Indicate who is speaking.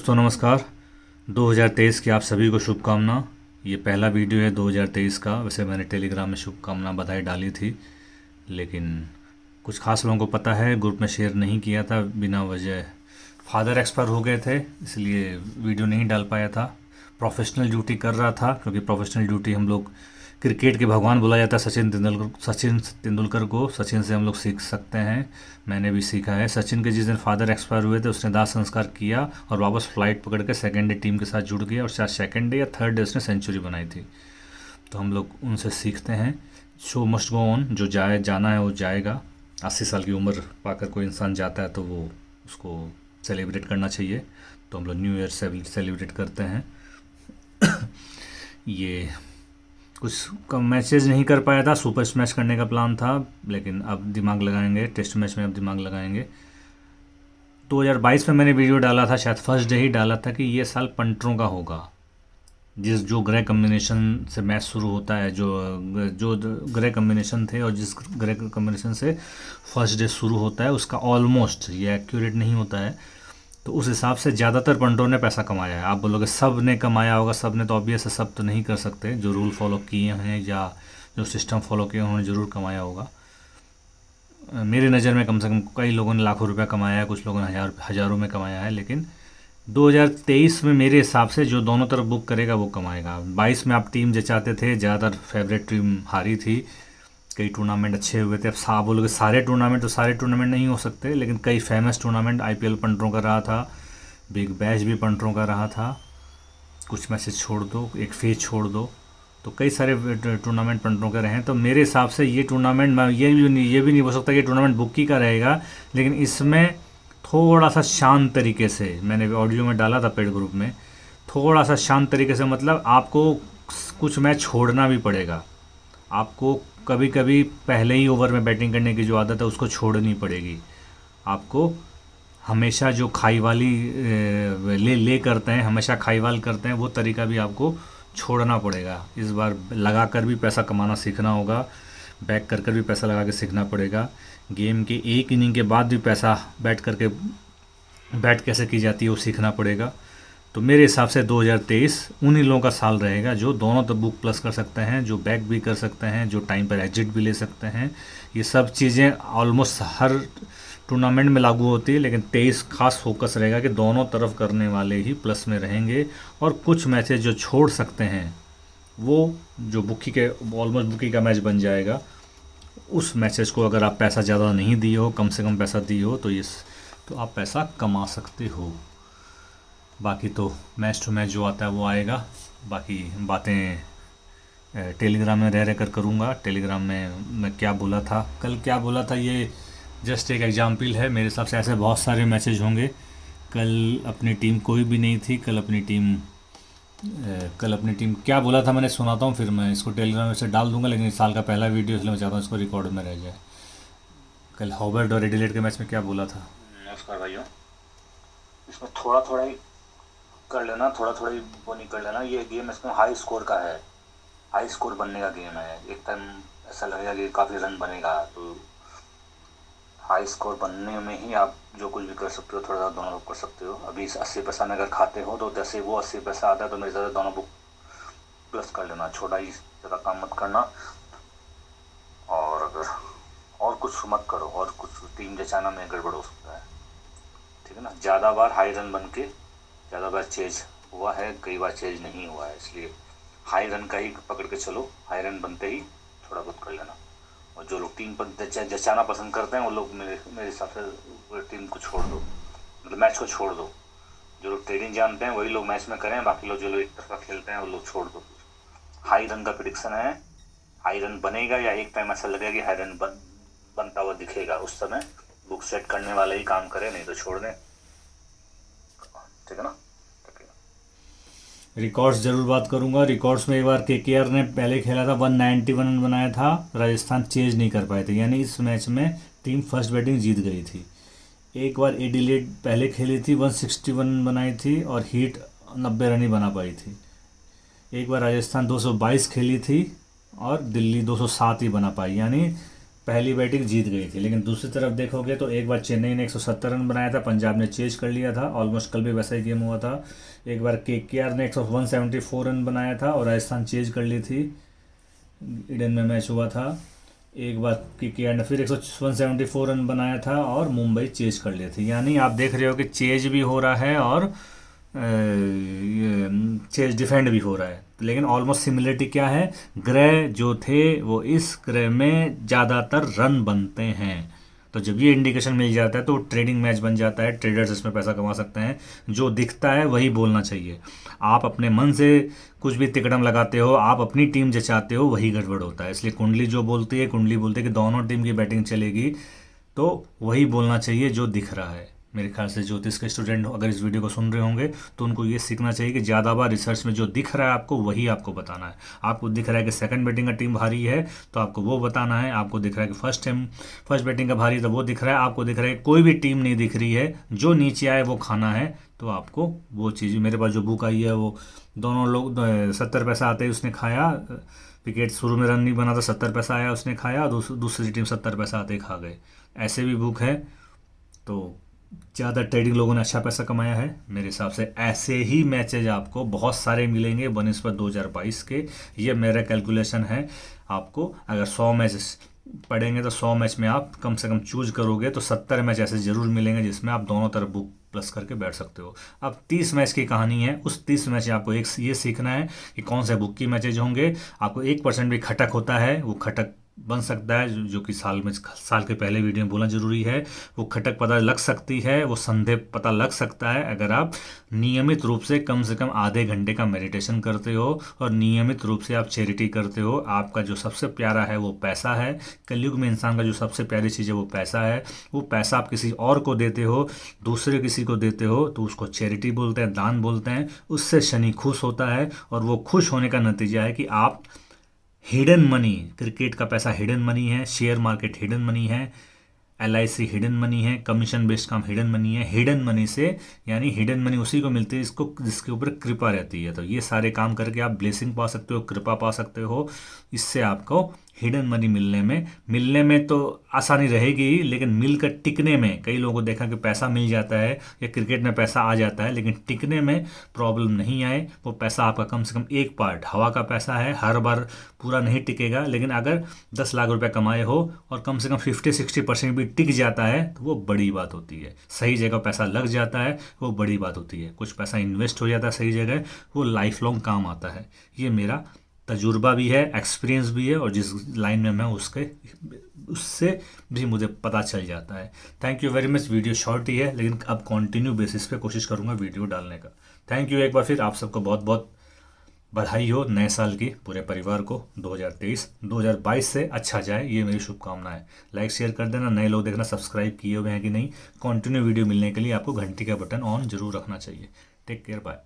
Speaker 1: दोस्तों नमस्कार। 2023 की आप सभी को शुभकामना। ये पहला वीडियो है 2023 का। वैसे मैंने टेलीग्राम में शुभकामना बधाई डाली थी, लेकिन कुछ खास लोगों को पता है ग्रुप में शेयर नहीं किया था। बिना वजह फादर एक्सपायर हो गए थे, इसलिए वीडियो नहीं डाल पाया था। प्रोफेशनल ड्यूटी कर रहा था, क्योंकि प्रोफेशनल ड्यूटी हम लोग क्रिकेट के भगवान बोला जाता है सचिन तेंदुलकर को। सचिन से हम लोग सीख सकते हैं, मैंने भी सीखा है। सचिन के जिस दिन फादर एक्सपायर हुए थे उसने दाह संस्कार किया और वापस फ्लाइट पकड़ के सेकेंड डे टीम के साथ जुड़ गया, और शायद सेकेंड डे या थर्ड डे उसने सेंचुरी बनाई थी। तो हम लोग उनसे सीखते हैं। शो मस्ट गो ऑन, जो जाना है वो जाएगा। 80 साल की उम्र पाकर कोई इंसान जाता है तो वो उसको सेलिब्रेट करना चाहिए। तो हम लोग न्यू ईयर सेलिब्रेट करते हैं। ये कुछ मैचेज नहीं कर पाया था, सुपर स्मैश करने का प्लान था, लेकिन अब दिमाग लगाएंगे। टेस्ट मैच में अब दिमाग लगाएंगे। 2022 में मैंने वीडियो डाला था, शायद फर्स्ट डे ही डाला था, कि ये साल पंटरों का होगा। जो ग्रे कम्बिनेशन से मैच शुरू होता है, जो ग्रे कम्बिनेशन थे और जिस ग्रे कम्बिनेशन से फर्स्ट डे शुरू होता है उसका ऑलमोस्ट, ये एक्यूरेट नहीं होता है, तो उस हिसाब से ज़्यादातर पंटरों ने पैसा कमाया है। आप बोलोगे सब ने कमाया होगा, सब ने, तो ऑब्वियस है सब तो नहीं कर सकते। जो रूल फॉलो किए हैं या जो सिस्टम फॉलो किए उन्होंने ज़रूर कमाया होगा। मेरी नज़र में कम से कम कई लोगों ने लाखों रुपया कमाया है, कुछ लोगों ने हज़ारों में कमाया है। लेकिन 2023 में मेरे हिसाब से जो दोनों तरफ बुक करेगा वो कमाएगा। 22 में आप टीम जचाते थे, ज़्यादातर फेवरेट टीम हारी थी। कई टूर्नामेंट अच्छे हुए थे। अब बोलोगे सारे टूर्नामेंट नहीं हो सकते, लेकिन कई फेमस टूर्नामेंट IPL पंटरों का रहा था, बिग बैश भी पंटरों का रहा था। कुछ मैचेस छोड़ दो, एक फेज छोड़ दो, तो कई सारे टूर्नामेंट पंटरों के रहे हैं। तो मेरे हिसाब से ये टूर्नामेंट, मैं ये भी नहीं बोल सकता कि टूर्नामेंट बुकी का रहेगा, लेकिन इसमें थोड़ा सा शांत तरीके से, मैंने ऑडियो में डाला था पेड ग्रुप में, थोड़ा सा शांत तरीके से, मतलब आपको कुछ मैच छोड़ना भी पड़ेगा। आपको कभी कभी पहले ही ओवर में बैटिंग करने की जो आदत है उसको छोड़नी पड़ेगी। आपको हमेशा जो खाई वाली ले करते हैं, हमेशा खाईवाल करते हैं, वो तरीका भी आपको छोड़ना पड़ेगा। इस बार लगा कर भी पैसा कमाना सीखना होगा, बैक कर भी पैसा लगा के सीखना पड़ेगा। गेम के एक इनिंग के बाद भी पैसा बैट कैसे की जाती है वो सीखना पड़ेगा। तो मेरे हिसाब से 2023 उन्हीं लोगों का साल रहेगा जो दोनों तो बुक प्लस कर सकते हैं, जो बैक भी कर सकते हैं, जो टाइम पर एग्जिट भी ले सकते हैं। ये सब चीज़ें ऑलमोस्ट हर टूर्नामेंट में लागू होती है, लेकिन 23 खास फोकस रहेगा कि दोनों तरफ करने वाले ही प्लस में रहेंगे। और कुछ मैचेस जो छोड़ सकते हैं वो जो ऑलमोस्ट बुकी का मैच बन जाएगा। उस मैचेस को अगर आप पैसा ज़्यादा नहीं दिए हो, कम से कम पैसा दिए हो, तो आप पैसा कमा सकते हो। बाकी तो मैच टू मैच जो आता है वो आएगा। बाकी बातें टेलीग्राम में रह कर करूँगा। टेलीग्राम में मैं क्या बोला था, कल क्या बोला था, ये जस्ट एक एग्जाम्पल है। मेरे हिसाब से ऐसे बहुत सारे मैसेज होंगे। कल अपनी टीम कोई भी नहीं थी। कल अपनी टीम क्या बोला था मैंने सुनाता हूँ, फिर मैं इसको टेलीग्राम में से डाल दूंगा। लेकिन इस साल का पहला वीडियो, इसलिए मैं चाहता हूँ इसको रिकॉर्ड में रह जाए। कल हॉबर्ट और एडिलेड के मैच में क्या बोला था।
Speaker 2: नमस्कार भाइयों, इसमें थोड़ा थोड़ा ही कर लेना, थोड़ा थोड़ा ही वो नहीं कर लेना। ये गेम इसमें हाई स्कोर का है, हाई स्कोर बनने का गेम है। एक टाइम ऐसा लगेगा कि काफ़ी रन बनेगा, तो हाई स्कोर बनने में ही आप जो कुछ भी कर सकते हो, थोड़ा सा दोनों बुक कर सकते हो। अभी 80 पैसा में अगर खाते हो तो जैसे वो 80 पैसा आता है तो मेरे ज़्यादा दोनों बुक प्लस कर लेना। छोटा ही ज़्यादा काम मत करना, और अगर और कुछ मत करो, और कुछ टीम जचाना में गड़बड़ हो सकता है, ठीक है ना। ज़्यादा बार हाई रन बन के ज़्यादा बार चेज हुआ है, कई बार चेज नहीं हुआ है, इसलिए हाई रन का ही पकड़ के चलो। हाई रन बनते ही थोड़ा बहुत कर लेना। और जो लोग टीम पर जचाना पसंद करते हैं वो लोग मेरे हिसाब से टीम को छोड़ दो, मतलब मैच को छोड़ दो। जो लोग ट्रेडिंग जानते हैं वही लोग मैच में करें, बाकी लोग जो लोग एक तरफा खेलते हैं वो लोग छोड़ दो। हाई रन का प्रेडिक्शन है, हाई रन बनेगा, या एक टाइम ऐसा लगेगा कि हाई रन बनता हुआ दिखेगा, उस समय बुक सेट करने वाले ही काम करें, नहीं तो छोड़ दें, ठीक है ना।
Speaker 1: रिकॉर्ड्स ज़रूर बात करूंगा। रिकॉर्ड्स में एक बार KKR ने पहले खेला था, 191 रन बनाया था, राजस्थान चेज नहीं कर पाए थे, यानी इस मैच में टीम फर्स्ट बैटिंग जीत गई थी। एक बार एडिलेड पहले खेली थी, 161 बनाई थी, और हीट 90 रन ही बना पाई थी। एक बार राजस्थान 222 खेली थी और दिल्ली 207 ही बना पाई, यानी पहली बैटिंग जीत गई थी। लेकिन दूसरी तरफ देखोगे तो एक बार चेन्नई ने 170 रन बनाया था, पंजाब ने चेज कर लिया था, ऑलमोस्ट कल भी वैसा ही गेम हुआ था। एक बार KKR ने 174 रन बनाया था और राजस्थान चेज कर ली थी, ईडन में मैच हुआ था। एक बार KKR ने फिर 174 रन बनाया था और मुंबई चेज कर ली थी। यानी आप देख रहे हो कि चेज भी हो रहा है और चेज डिफेंड भी हो रहा है। लेकिन ऑलमोस्ट सिमिलरिटी क्या है, ग्रह जो थे वो इस ग्रह में ज़्यादातर रन बनते हैं। तो जब ये इंडिकेशन मिल जाता है तो ट्रेडिंग मैच बन जाता है, ट्रेडर्स इसमें पैसा कमा सकते हैं। जो दिखता है वही बोलना चाहिए। आप अपने मन से कुछ भी तिकड़म लगाते हो, आप अपनी टीम जचाते हो, वही गड़बड़ होता है। इसलिए कुंडली जो बोलती है, कुंडली बोलती है कि दोनों टीम की बैटिंग चलेगी, तो वही बोलना चाहिए जो दिख रहा है। मेरे ख्याल से ज्योतिष के स्टूडेंट अगर इस वीडियो को सुन रहे होंगे तो उनको ये सीखना चाहिए कि ज़्यादा बार रिसर्च में जो दिख रहा है आपको वही आपको बताना है। आपको दिख रहा है कि सेकंड बैटिंग का टीम भारी है तो आपको वो बताना है। आपको दिख रहा है कि फर्स्ट बैटिंग का भारी है तो वो दिख रहा है। आपको दिख रहा है कोई भी टीम नहीं दिख रही है, जो नीचे आए वो खाना है, तो आपको वो चीज़। मेरे पास जो बुक आई है वो दोनों लोग 70 पैसा आते ही उसने खाया, विकेट शुरू में रन नहीं बना था, 70 पैसा आया उसने खाया, दूसरी टीम 70 पैसा आते ही खा गए। ऐसे भी बुक है। तो ज़्यादा ट्रेडिंग लोगों ने अच्छा पैसा कमाया है मेरे हिसाब से। ऐसे ही मैचेज आपको बहुत सारे मिलेंगे बनिस्बत 2022 के। ये मेरा कैलकुलेशन है। आपको अगर 100 मैच पढ़ेंगे तो 100 मैच में आप कम से कम चूज करोगे तो 70 मैच ऐसे ज़रूर मिलेंगे जिसमें आप दोनों तरफ बुक प्लस करके बैठ सकते हो। अब 30 मैच की कहानी है। उस 30 मैच में आपको एक ये सीखना है कि कौन से बुक की मैचेज होंगे। आपको 1% भी खटक होता है, वो खटक बन सकता है, जो कि साल के पहले वीडियो में बोलना जरूरी है। वो खटक पता लग सकती है, वो संदेह पता लग सकता है अगर आप नियमित रूप से कम आधे घंटे का मेडिटेशन करते हो और नियमित रूप से आप चैरिटी करते हो। आपका जो सबसे प्यारा है वो पैसा है। कलयुग में इंसान का जो सबसे प्यारी चीज़ है वो पैसा है। वो पैसा आप किसी और को देते हो, दूसरे किसी को देते हो, तो उसको चैरिटी बोलते हैं, दान बोलते हैं। उससे शनि खुश होता है और वो खुश होने का नतीजा है कि आप हिडन मनी, क्रिकेट का पैसा हिडन मनी है, शेयर मार्केट हिडन मनी है, LIC हिडन मनी है, कमीशन बेस्ड काम हिडन मनी है। हिडन मनी से यानी हिडन मनी उसी को मिलती है जिसके ऊपर कृपा रहती है। तो ये सारे काम करके आप ब्लेसिंग पा सकते हो, कृपा पा सकते हो। इससे आपको हिडन मनी मिलने में तो आसानी रहेगी, लेकिन मिलकर टिकने में कई लोगों को देखा कि पैसा मिल जाता है या क्रिकेट में पैसा आ जाता है, लेकिन टिकने में प्रॉब्लम नहीं आए। वो पैसा आपका कम से कम एक पार्ट हवा का पैसा है, हर बार पूरा नहीं टिकेगा। लेकिन अगर 10 लाख रुपए कमाए हो और कम से कम 50-60% भी टिक जाता है तो वो बड़ी बात होती है। सही जगह पैसा लग जाता है वो बड़ी बात होती है। कुछ पैसा इन्वेस्ट हो जाता है सही जगह, वो लाइफ लॉन्ग काम आता है। ये मेरा तजुर्बा भी है, एक्सपीरियंस भी है, और जिस लाइन में मैं उससे भी मुझे पता चल जाता है। Thank you very much. Video short ही है लेकिन अब कंटिन्यू बेसिस पे कोशिश करूँगा वीडियो डालने का। थैंक यू एक बार फिर। आप सबको बहुत बहुत बधाई हो नए साल की, पूरे परिवार को 2022 से अच्छा जाए, ये मेरी शुभकामनाएं। लाइक शेयर कर देना, नए लोग देखना सब्सक्राइब किए हुए हैं कि नहीं। कंटिन्यू वीडियो मिलने के लिए आपको घंटी का बटन ऑन जरूर रखना चाहिए। Take care, bye.